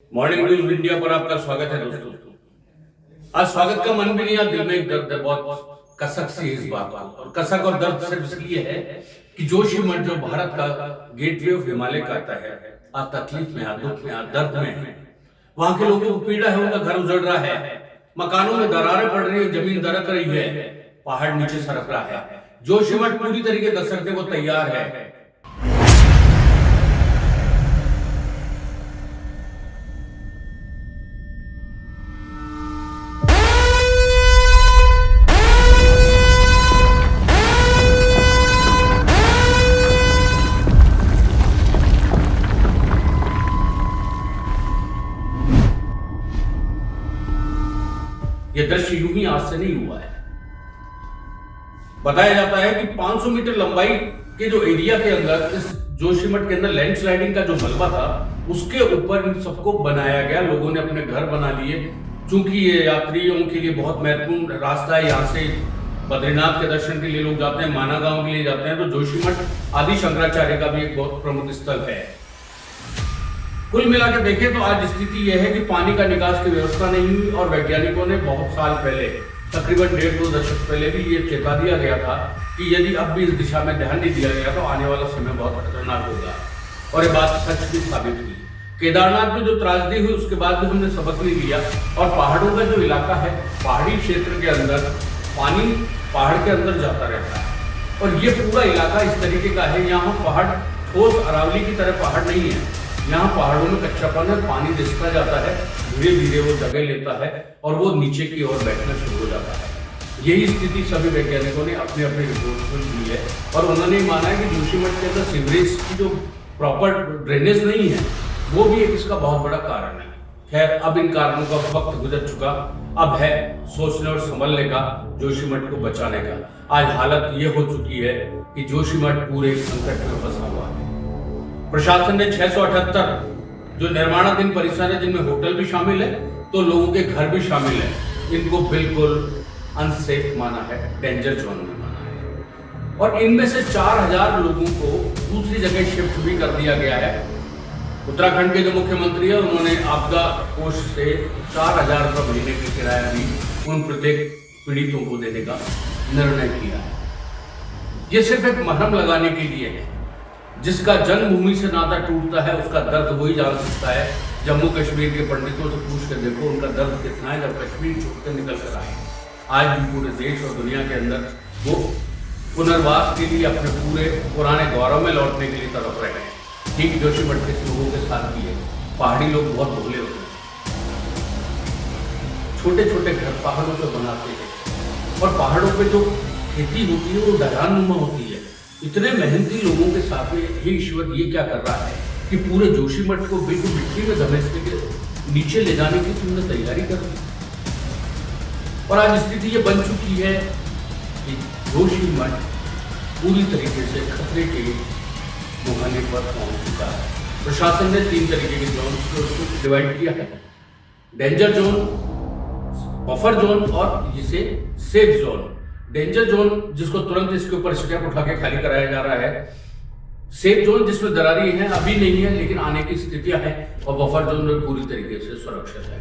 Morning news India पर आपका स्वागत है दोस्तों। आज स्वागत का मन भी नहीं, दिल में एक दर्द है, बहुत कसक सी इस बात का। और कसक और दर्द सिर्फ इसलिए है कि जोशीमठ जो भारत का गेटवे ऑफ हिमालय कहता है, आज तकलीफ में, आज दुख में, आज दर्द में है। वहां के लोगों को पीड़ा है, उनका घर उजड़ रहा है, मकानों में दरारें पड़ रही है, जमीन दरक रही है, पहाड़ नीचे सरक रहा है। जोशीमठ पूरी तरीके दस्तकने को तैयार है। यह दृश्य यूं ही आज से नहीं हुआ है। बताया जाता है कि 500 मीटर लंबाई के जो एरिया के अंदर, इस जोशीमठ के अंदर लैंडस्लाइडिंग का जो मलबा था, उसके ऊपर इन सबको बनाया गया। लोगों ने अपने घर बना लिए। चूंकि ये यात्रियों के लिए बहुत महत्वपूर्ण रास्ता है, यहाँ से बद्रीनाथ के दर्शन के लिए लोग जाते हैं, माना गांव के लिए जाते हैं, तो जोशीमठ आदि शंकराचार्य का भी एक बहुत प्रमुख स्थल है। कुल मिलाकर देखें तो आज स्थिति यह है कि पानी का निकास की व्यवस्था नहीं हुई और वैज्ञानिकों ने बहुत साल पहले, तकरीबन 1.5-2 दशक पहले भी ये चेता दिया गया था कि यदि अब भी इस दिशा में ध्यान नहीं दिया गया तो आने वाला समय बहुत खतरनाक होगा। और ये बात सच भी साबित हुई। केदारनाथ में जो त्रासदी हुई उसके बाद भी हमने सबक नहीं लिया। और पहाड़ों का जो इलाका है, पहाड़ी क्षेत्र के अंदर पानी पहाड़ के अंदर जाता रहता है और ये पूरा इलाका इस तरीके का है। यहाँ पहाड़ ठोस अरावली की तरह पहाड़ नहीं है। यहाँ पहाड़ों में कच्चापन है, पानी रिसता जाता है, धीरे धीरे वो जगह लेता है और वो नीचे की ओर बैठना शुरू हो जाता है। यही स्थिति सभी वैज्ञानिकों ने अपने अपने रिपोर्ट में दी है और उन्होंने माना है कि जोशीमठ के अंदर सीवरेज की जो प्रॉपर ड्रेनेज नहीं है, वो भी एक इसका बहुत बड़ा कारण है। खैर, अब इन कारणों का वक्त गुजर चुका, अब है सोचने और संभलने का, जोशीमठ को बचाने का। आज हालत ये हो चुकी है कि जोशीमठ पूरे संकट में फंसा हुआ है। प्रशासन ने 678 जो निर्माणाधीन परिसर है, जिनमें होटल भी शामिल है तो लोगों के घर भी शामिल है, इनको बिल्कुल अनसेफ माना है, डेंजर जोन में माना है। और इनमें से 4000 लोगों को दूसरी जगह शिफ्ट भी कर दिया गया है। उत्तराखंड के जो मुख्यमंत्री है, उन्होंने आपदा कोष से 4000 रुपये महीने की किराया भी उन प्रत्येक पीड़ितों को देने का निर्णय किया है। ये सिर्फ एक मरहम लगाने के लिए है। जिसका जन्मभूमि से नाता टूटता है उसका दर्द वही जान सकता है। जम्मू कश्मीर के पंडितों से पूछ कर देखो उनका दर्द कितना है जब कश्मीर छोड़ कर निकल कर आए। आज भी पूरे देश और दुनिया के अंदर वो पुनर्वास के लिए, अपने पूरे पुराने गौरव में लौटने के लिए तड़प रहे हैं। ठीक जोशीमठ के लोगों के साथ भी है। पहाड़ी लोग बहुत भोले होते हैं, छोटे छोटे घर पहाड़ों पर बनाते हैं और पहाड़ों पर जो खेती होती है वो ढलानुमा होती है। इतने मेहनती लोगों के साथ में ये ईश्वर ये क्या कर रहा है कि पूरे जोशीमठ को बिल्कुल मिट्टी में धमेसने के नीचे ले जाने की तुमने तैयारी कर दी। और आज स्थिति ये बन चुकी है कि जोशीमठ पूरी तरीके से खतरे के मुहाने पर पहुंच चुका है। प्रशासन ने 3 तरीके के जोन को डिवाइड किया है, डेंजर जोन, बफर जोन और जिसे सेफ जोन। डेंजर जोन जिसको तुरंत इसके ऊपर स्टेप उठा के खाली कराया जा रहा है, सेफ जोन जिसमें दरारी है, अभी नहीं है लेकिन आने की स्थितियां हैं, और बफर जोन में पूरी तरीके से सुरक्षित है।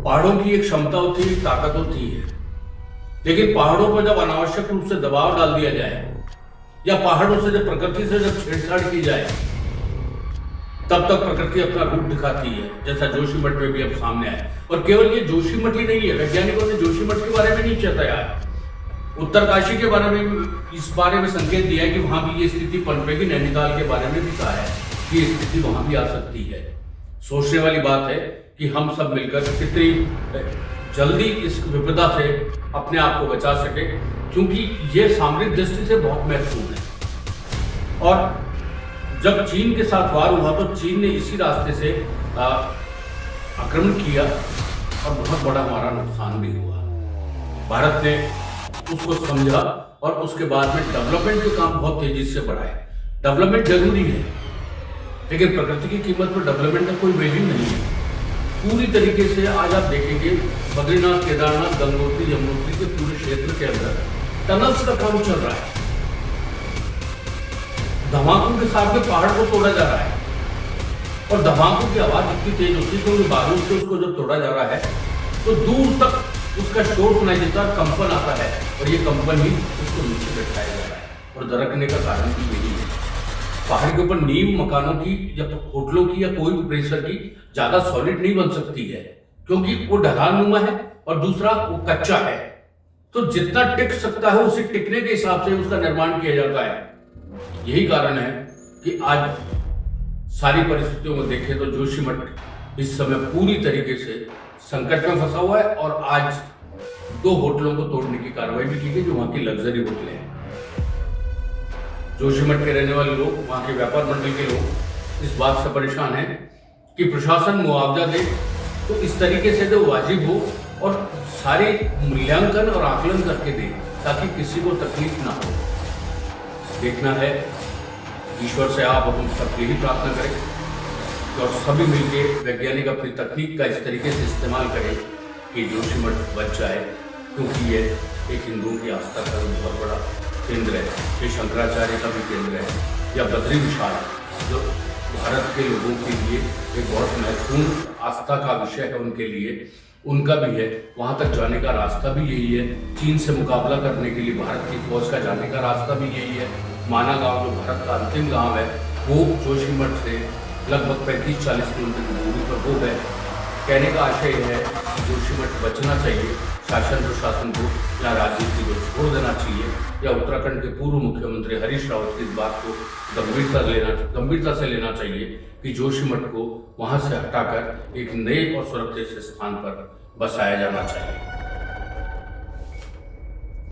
पहाड़ों की एक क्षमता होती है, ताकत होती है, लेकिन पहाड़ों पर जब अनावश्यक रूप से दबाव डाल दिया जाए या पहाड़ों से जब प्रकृति से जब छेड़छाड़ की जाए, तब तक प्रकृति अपना रूप दिखाती है, जैसा जोशीमठ में भी अब सामने आया। और केवल ये जोशीमठ ही नहीं है, वैज्ञानिकों ने जोशीमठ के बारे में नहीं चेताया है। उत्तरकाशी के बारे में भी इस बारे में संकेत दिया है कि वहां भी ये स्थिति पनपेगी। नैनीताल के बारे में भी कहा है कि ये स्थिति वहां भी आ सकती है। सोचने वाली बात है कि हम सब मिलकर कितनी जल्दी इस विपदा से अपने आप को बचा सके, क्योंकि ये सामरिक दृष्टि से बहुत महत्वपूर्ण है। और जब चीन के साथ वार हुआ तो चीन ने इसी रास्ते से आक्रमण किया और बहुत बड़ा हमारा नुकसान भी हुआ। भारत ने उसको समझा और उसके बाद में डेवलपमेंट के काम बहुत तेजी से बढ़ाए। डेवलपमेंट जरूरी है, लेकिन प्रकृति की कीमत पर डेवलपमेंट का कोई वैल्यू नहीं है। पूरी तरीके से आज आप देखेंगे बद्रीनाथ, केदारनाथ, गंगोत्री, यमुनोत्री के पूरे क्षेत्र के अंदर टनल्स का काम चल रहा है। धमाकों के साथ में पहाड़ को तोड़ा जा रहा है। और धमाकों की आवाज इतनी तेज होती है क्योंकि बारूद से उसको जब तोड़ा जा रहा है तो दूर तक उसका शोर सुनाई देता है, कंपन आता है और ये कंपन ही उसको नीचे बैठाया जा रहा है। और दरकने का कारण भी यही है। पहाड़ के ऊपर नींव मकानों की या होटलों की या कोई भी परिसर की ज्यादा सॉलिड नहीं बन सकती है क्योंकि वो ढलानुमा है और दूसरा वो कच्चा है। तो जितना टिक सकता है उसे टिकने के हिसाब से उसका निर्माण किया जाता है। यही कारण है कि आज सारी परिस्थितियों को देखें तो जोशीमठ इस समय पूरी तरीके से संकट में फंसा हुआ है और आज 2 होटलों को तोड़ने की कार्रवाई भी की गई जो वहां की लग्जरी होटलें हैं। जोशीमठ के रहने वाले लोग, वहां के व्यापार मंडल के लोग इस बात से परेशान हैं कि प्रशासन मुआवजा दे तो इस तरीके से जो वाजिब हो और सारे मूल्यांकन और आकलन करके दे ताकि किसी को तकलीफ ना हो। देखना है, ईश्वर से आप हम सब यही प्रार्थना करें और सभी मिलकर वैज्ञानिक अपनी तकनीक का इस तरीके से इस्तेमाल करें कि जोशीमठ बच जाए, क्योंकि ये एक हिंदुओं की आस्था का बहुत बड़ा केंद्र है। ये शंकराचार्य का भी केंद्र है या बद्री विशाल जो भारत के लोगों के लिए एक बहुत महत्वपूर्ण आस्था का विषय है, उनके लिए उनका भी है। वहां तक जाने का रास्ता भी यही है। चीन से मुकाबला करने के लिए भारत की फौज का जाने का रास्ता भी यही है। माना गांव जो भारत का अंतिम गांव है वो जोशीमठ से लगभग 35-40 किलोमीटर की दूरी पर वो है। कहने का आशय है कि जोशीमठ बचना चाहिए, शासन प्रशासन को या राजनीति को छोड़ देना चाहिए या उत्तराखंड के पूर्व मुख्यमंत्री हरीश रावत की इस बात को गंभीरता से लेना चाहिए कि जोशीमठ को वहां से हटाकर एक नए और सुरक्षित स्थान पर बसाया जाना चाहिए।